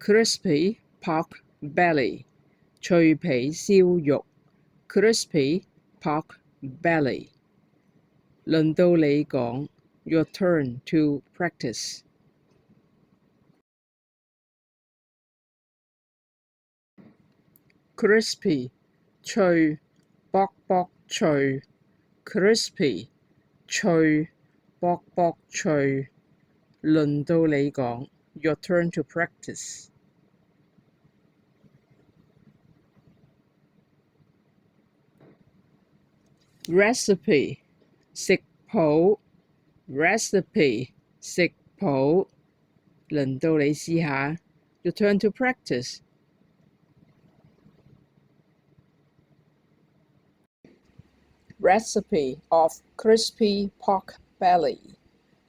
crispy pork belly 脆皮燒肉 crispy pork belly 輪到你講 your turn to practice crispy 脆卜卜脆 crispy 脆卜卜脆輪到你講 your turn to practice recipe 食譜 recipe 食譜輪到你試下 your turn to practice recipe of crispy pork belly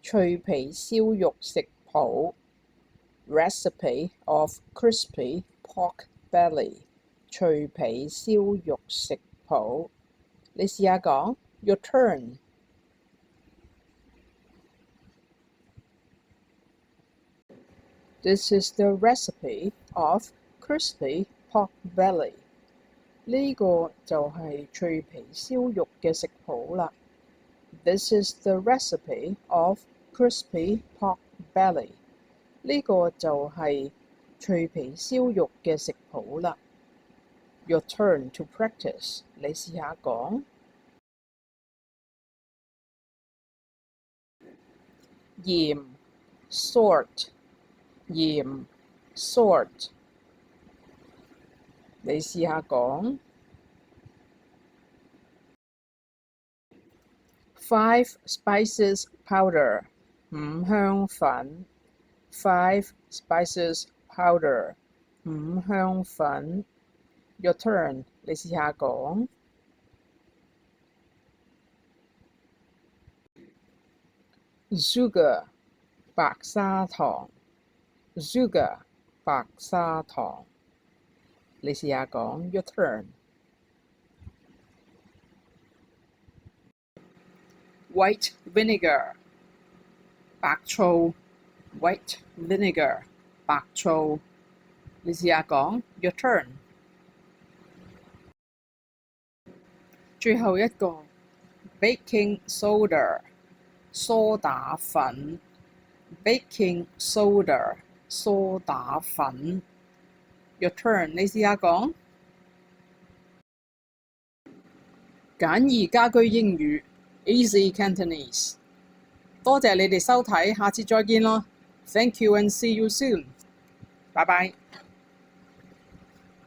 脆皮燒肉食譜 recipe of crispy pork belly 脆皮燒肉食譜你試下講 your turn This is the recipe of crispy pork belly 呢個就係脆皮燒肉嘅食譜啦 This is the recipe of crispy pork belly 呢個就係脆皮燒肉嘅食譜啦 Your turn to practice 你試下講鹽 salt 鹽 salt 你試下講 5 spices powder 五香粉 5 spices powder 五香粉 Your turn 你試下講 sugar 白砂糖 sugar 白砂糖你試下講 Your turn white vinegar 白醋 white vinegar 白醋你試下講 Your turn 最後一個 baking soda 蘇打粉 baking soda 蘇打粉 Your turn 你試下講簡易家居英語 Easy Cantonese 多謝你哋收睇，下次再見咯 Thank you and see you soon 拜拜